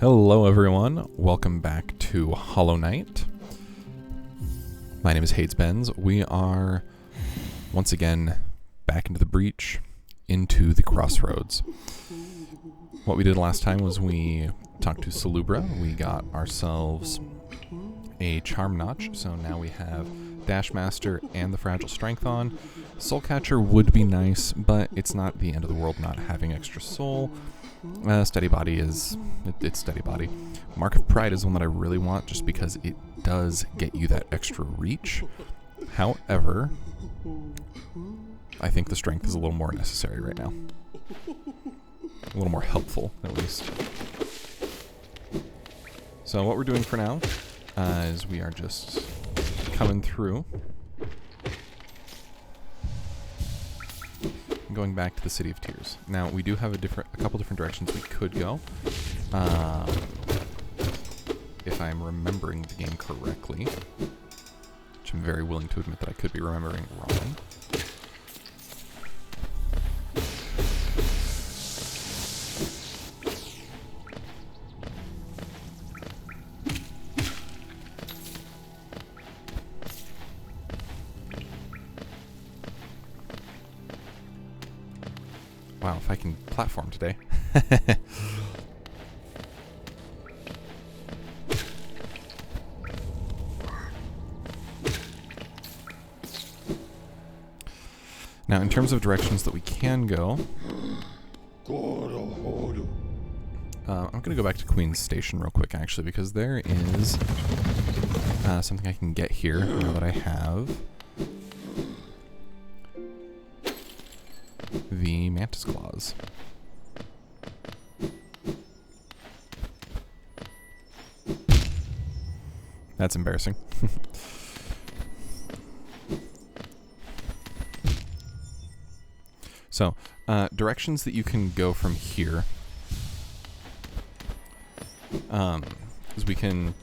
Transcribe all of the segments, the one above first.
Hello everyone, welcome back to Hollow Knight. My name is Hadesbenz. We are once again back into the breach, into the crossroads. What we did last time was we talked to Salubra, we got ourselves a charm notch, so now we have Dashmaster and the Fragile Strength on. Soulcatcher would be nice, but it's not the end of the world not having extra soul. Steady Body is, it's Steady Body. Mark of Pride is one that I really want just because it does get you that extra reach. However, I think the Strength is a little more necessary right now. A little more helpful, at least. So what we're doing for now is we are just coming through. Going back to the City of Tears. Now we do have a couple different directions we could go. If I'm remembering the game correctly, which I'm very willing to admit that I could be remembering wrong. Wow, if I can platform today. Now, in terms of directions that we can go, I'm going to go back to Queen's Station real quick, actually, because there is something I can get here now that I have the Mantis Claws. That's embarrassing. So, directions that you can go from here is we can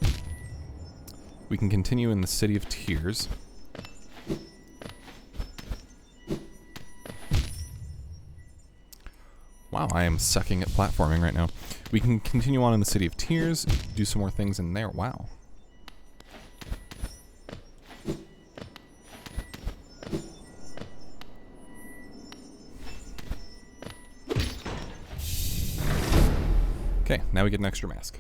continue in the City of Tears. Wow, I am sucking at platforming right now. We can continue on in the City of Tears, do some more things in there. Wow. Okay, now we get an extra mask.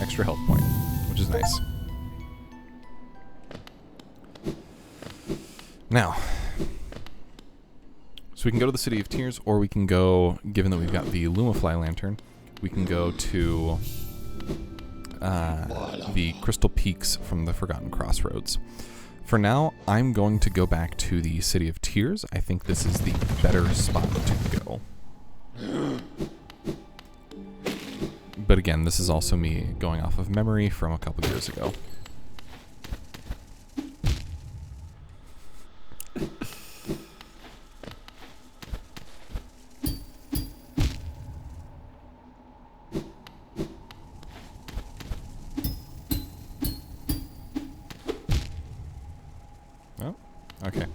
Extra health point, which is nice. Now, so we can go to the City of Tears, or we can go, given that we've got the Lumafly Lantern, we can go to the Crystal Peaks from the Forgotten Crossroads. For now, I'm going to go back to the City of Tears. I think this is the better spot to go. But again, this is also me going off of memory from a couple years ago. Oh, okay.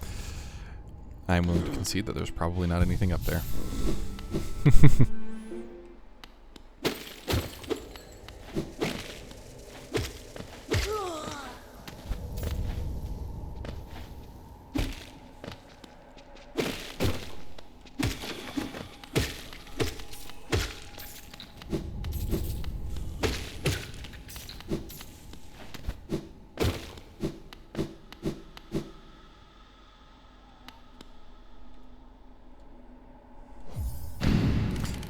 I'm willing to concede that there's probably not anything up there.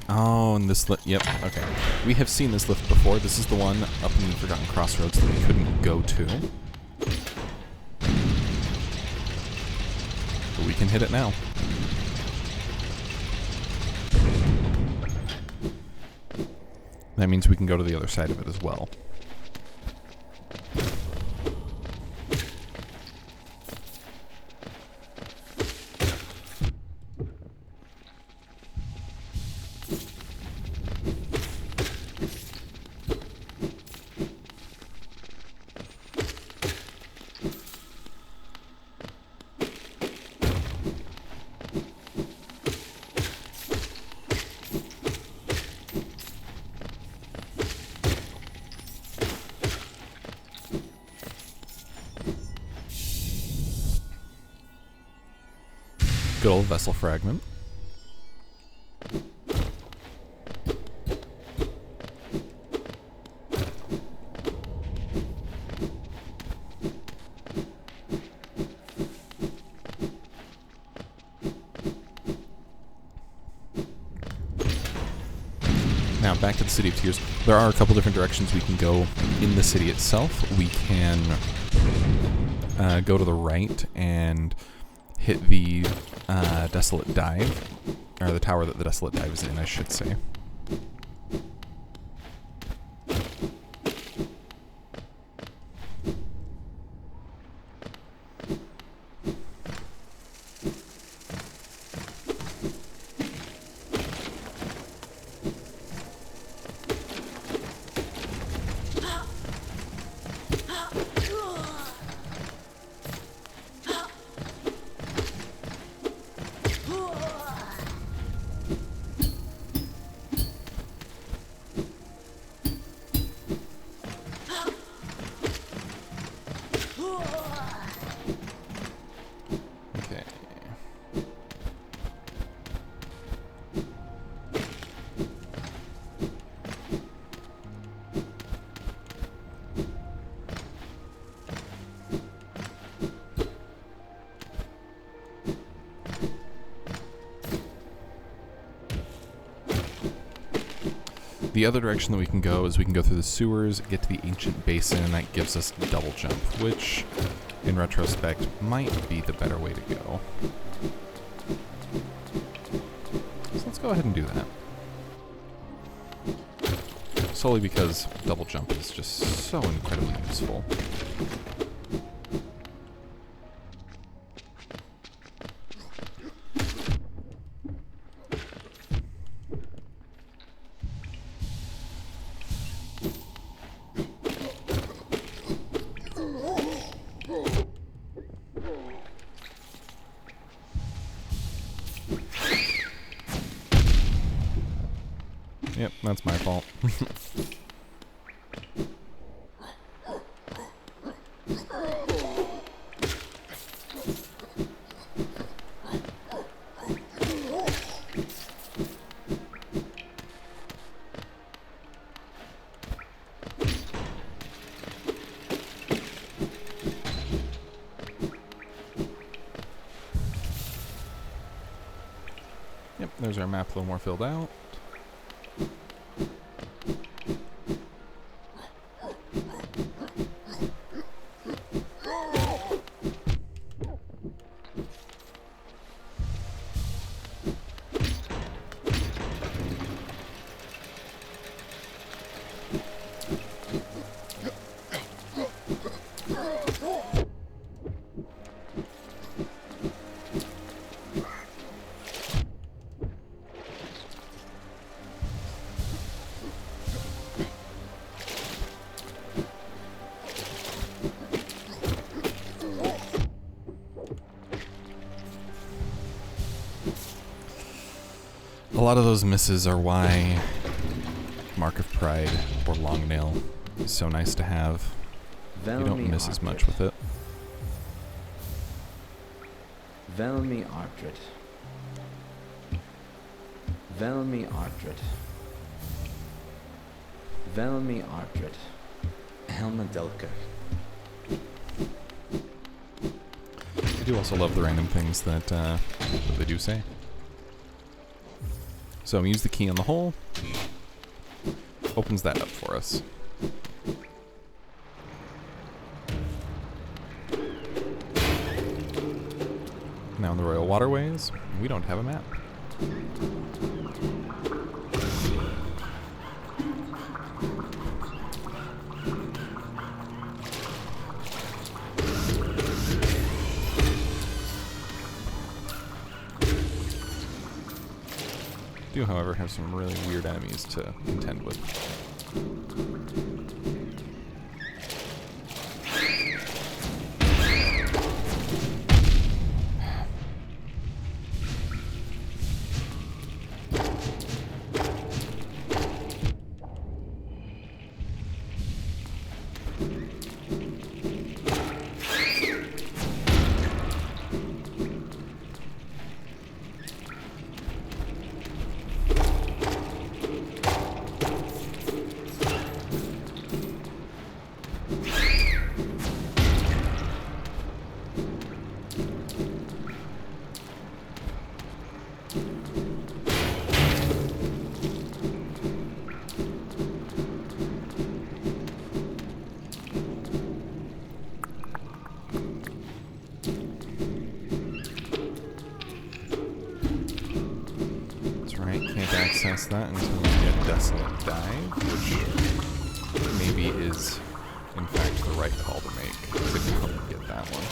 Oh, and this lift, yep, okay. We have seen this lift before. This is the one up in the Forgotten Crossroads that we couldn't go to. But we can hit it now. That means we can go to the other side of it as well. Good old vessel fragment. Now, back to the City of Tears. There are a couple different directions we can go in the city itself. We can go to the right and hit the Desolate Dive, or the tower that the Desolate Dive is in, I should say. The other direction that we can go is we can go through the sewers, get to the ancient basin, and that gives us double jump, which, in retrospect, might be the better way to go. So let's go ahead and do that. Solely because double jump is just so incredibly useful. Yep, that's my fault. Yep, there's our map a little more filled out. A lot of those misses are why Mark of Pride or Long Nail is so nice to have. You don't miss as much with it. Velmi Artrit. Velmi Artrit. Velmi Artrit. Helmadelka. I do also love the random things that they do say. So use the key on the hole. Opens that up for us. Now in the Royal Waterways, we don't have a map. Do, however, have some really weird enemies to contend with. access that until we get Desolate Dive, which maybe is, in fact, the right call to make to come and get that one.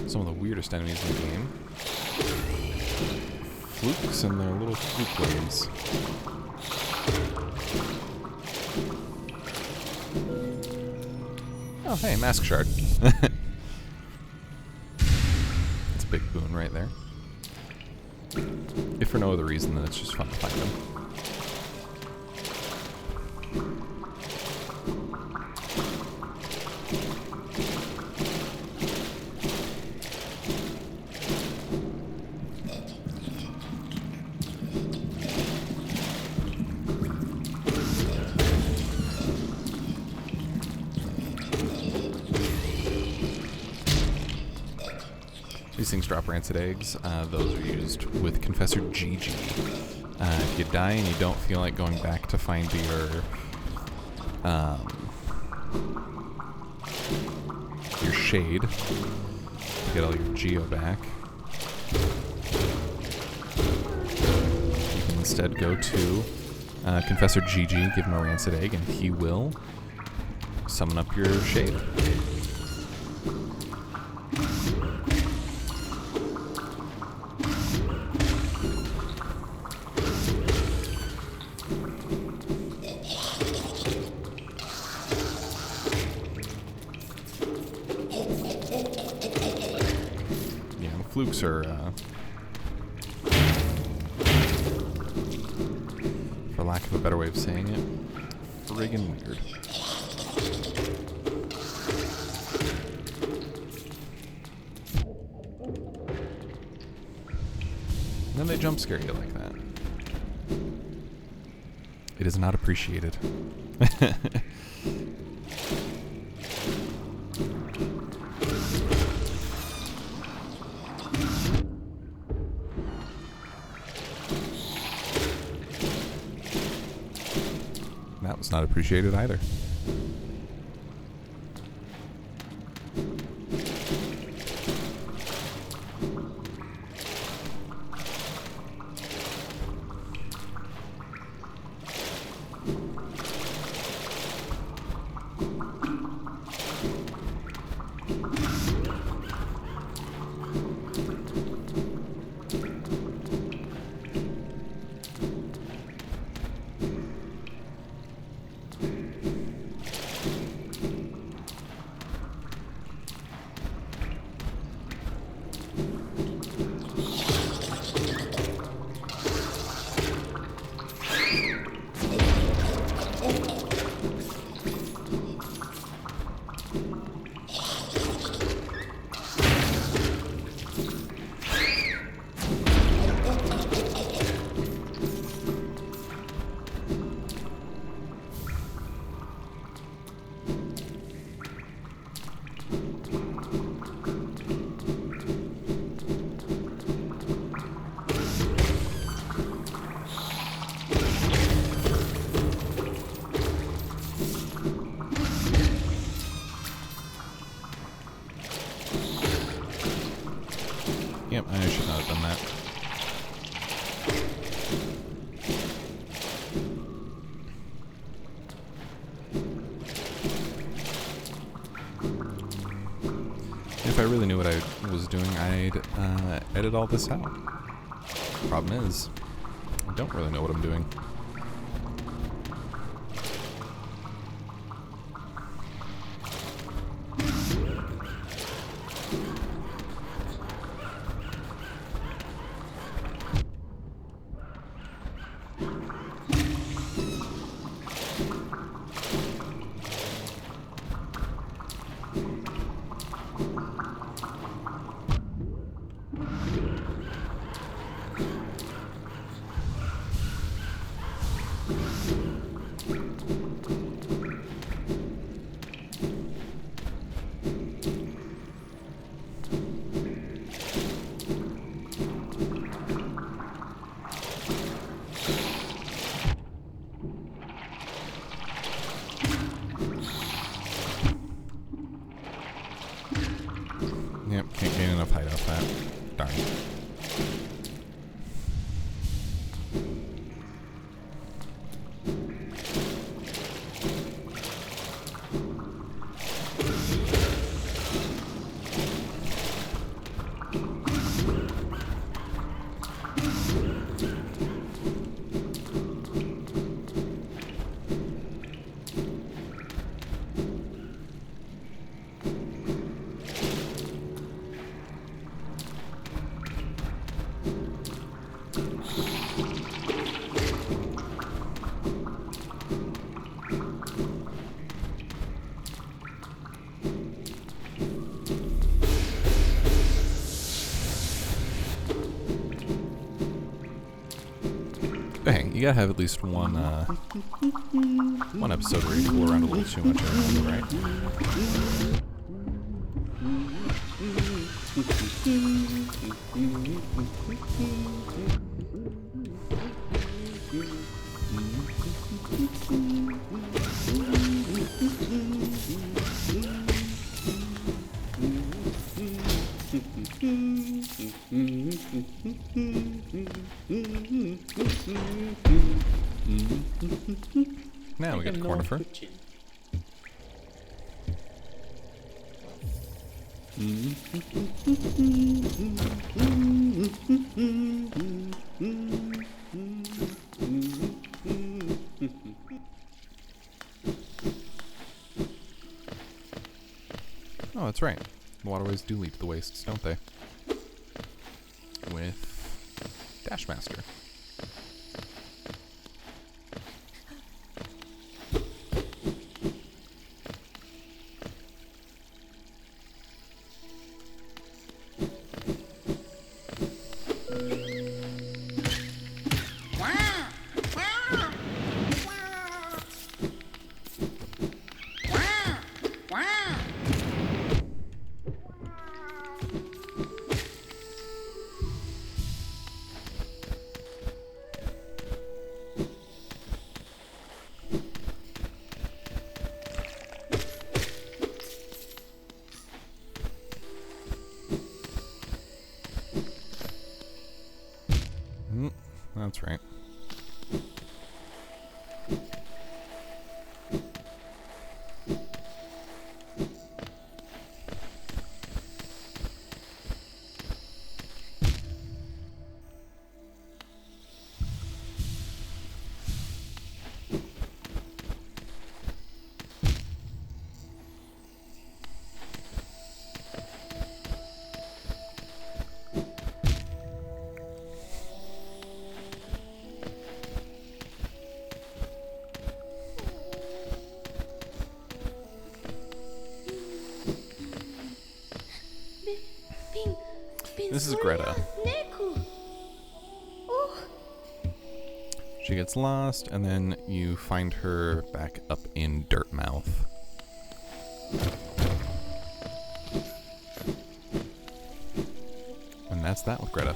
Some of the weirdest enemies in the game. Flukes and their little fluke waves. Oh, hey, Mask Shard. It's a big boon right there. If for no other reason than it's just fun to find them. These things drop rancid eggs. Those are used with Confessor GG. If you die and you don't feel like going back to find your shade, to get all your geo back, you can instead go to Confessor GG, give him a rancid egg, and he will summon up your shade. Flukes are, for lack of a better way of saying it, friggin' weird. And then they jump scare you like that. It is not appreciated. That was not appreciated either. Yep, I should not have done that. If I really knew what I was doing, I'd edit all this out. Problem is, I don't really know what I'm doing. You gotta have at least one episode where you fool around a little too much, I remember, right? Now we got the conifer. Oh, that's right. The waterways do lead to the wastes, don't they? With Dashmaster. That's right. This is Greta. She gets lost, and then you find her back up in Dirtmouth. And that's that with Greta.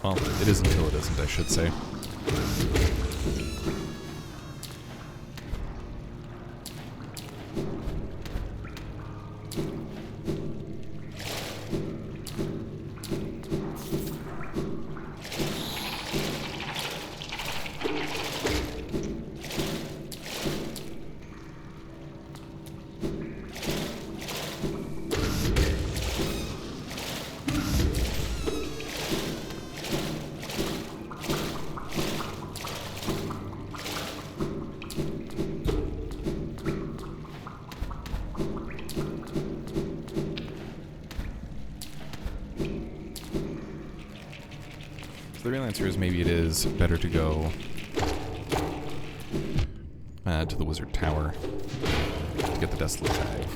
Well, it is until it isn't, I should say. The real answer is maybe it is better to go to the Wizard Tower to get the Desolate Tag.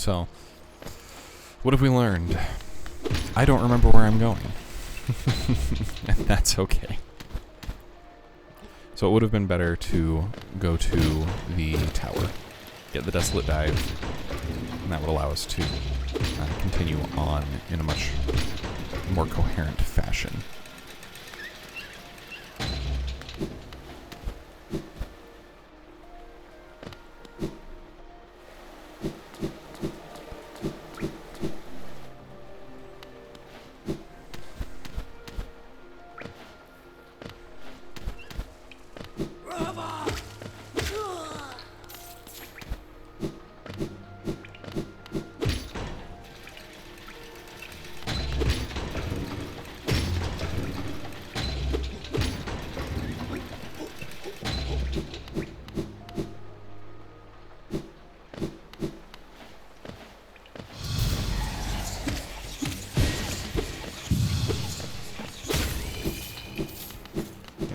So, what have we learned? I don't remember where I'm going. And that's okay. So it would have been better to go to the tower, get the Desolate Dive, and that would allow us to continue on in a much more coherent fashion.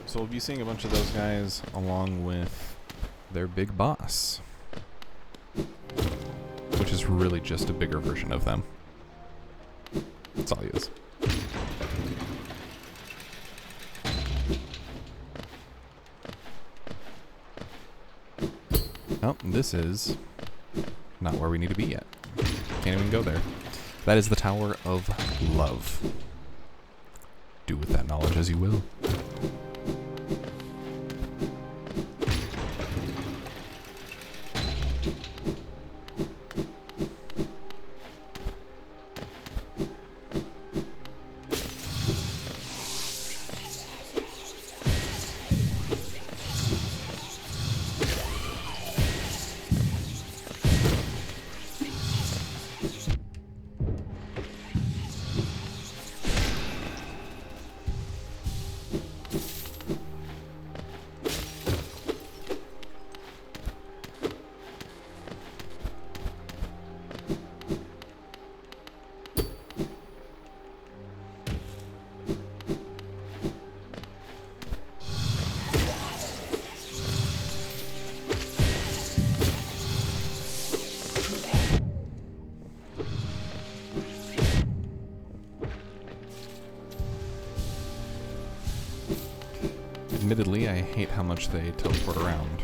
So we'll be seeing a bunch of those guys along with their big boss, which is really just a bigger version of them. That's all he is. Oh, this is not where we need to be yet. Can't even go there. That is the Tower of Love. Do with that knowledge as you will. Admittedly, I hate how much they teleport around.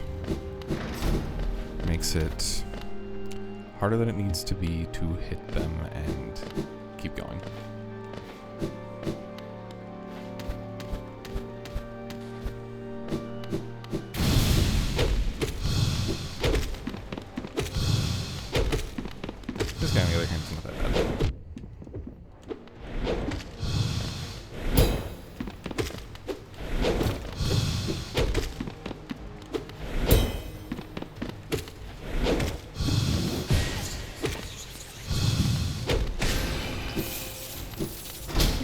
Makes it harder than it needs to be to hit them and keep going. This guy on the other hand is not that bad.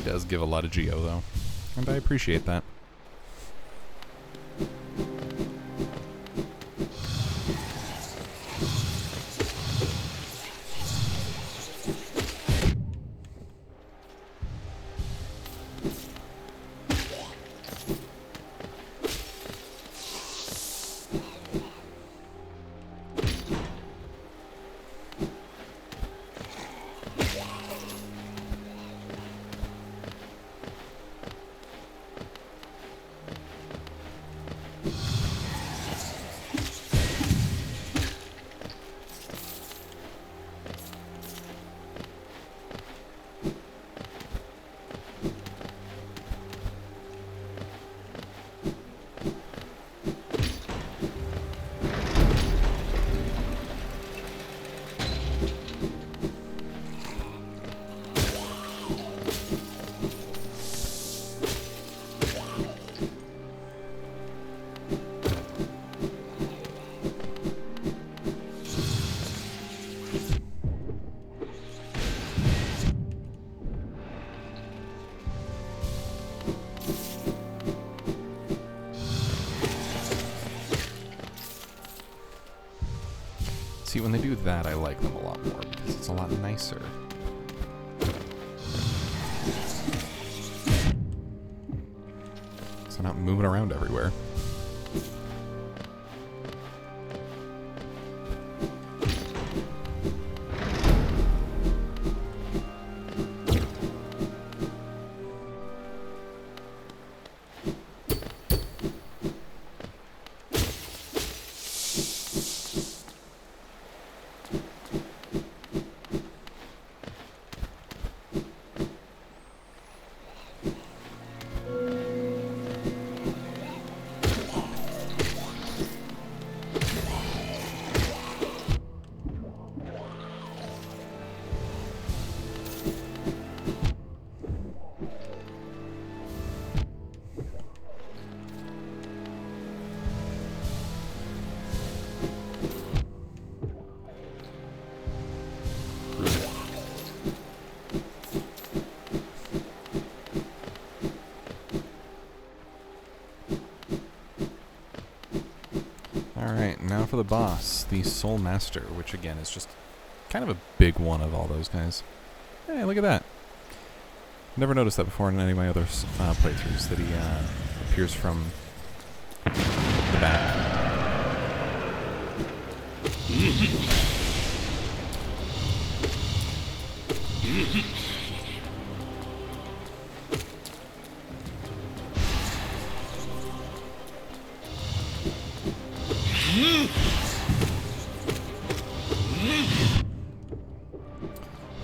Does give a lot of geo though, and I appreciate that. See, when they do that, I like them a lot more because it's a lot nicer. So I'm not moving around everywhere. the boss, the Soul Master, which again is just kind of a big one of all those guys. Hey, look at that. Never noticed that before in any of my other playthroughs, that he appears from the back.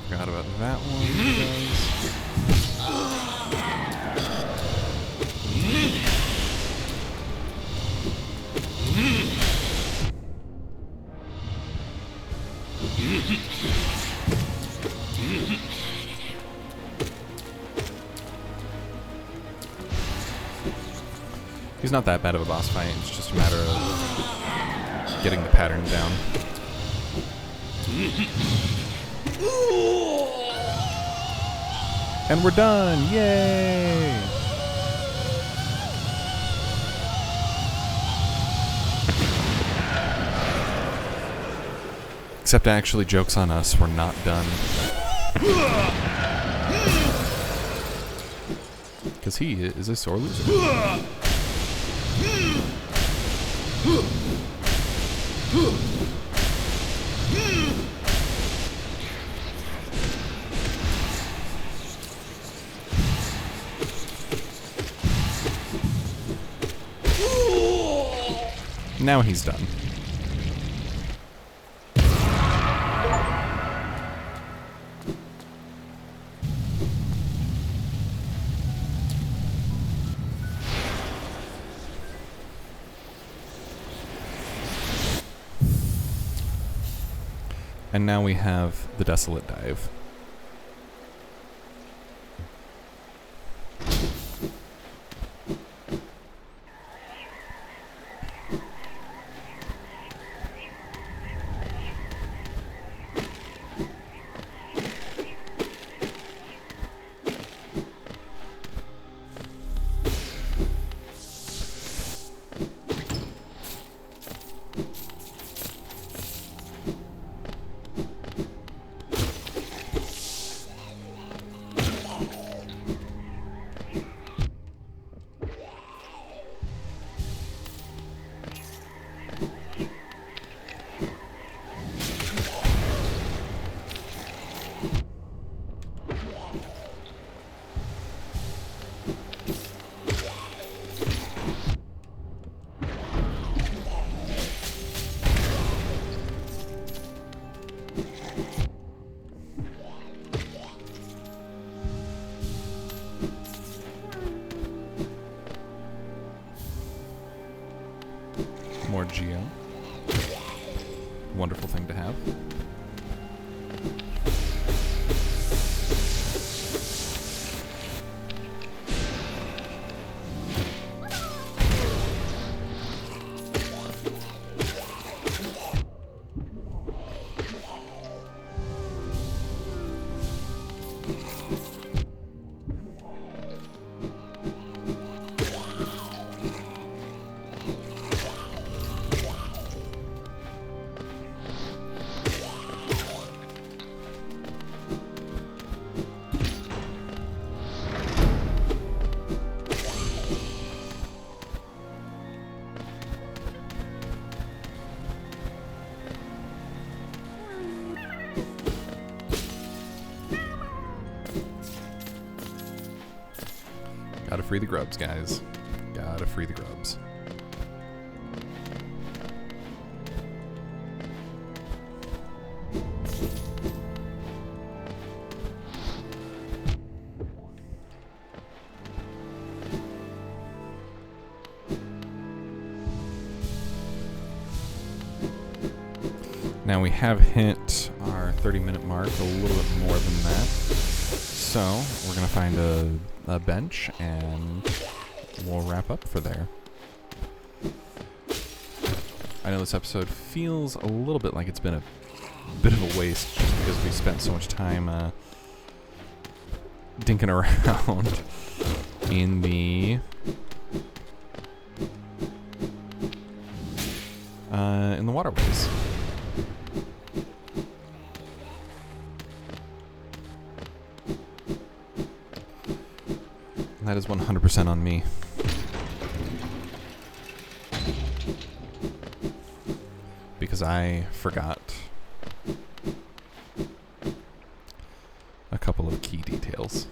Forgot about that one, guys. He's not that bad of a boss fight, it's just a matter of getting the pattern down. And we're done! Yay! Except actually, joke's on us, we're not done. Because he is a sore loser. Now he's done. And now we have the Desolate Dive. More Geo. Wonderful thing to have. Gotta free the grubs, guys. Gotta free the grubs. Now we have hit our 30-minute mark, a little bit more than that. So we're gonna find a bench and we'll wrap up for there. I know this episode feels a little bit like it's been a bit of a waste just because we spent so much time dinking around in the Waterways. That is 100% on me. Because I forgot a couple of key details.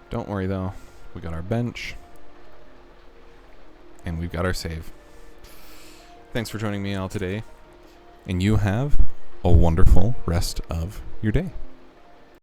Don't worry though, we got our bench, and we've got our save. Thanks for joining me all today, and you have a wonderful rest of your day.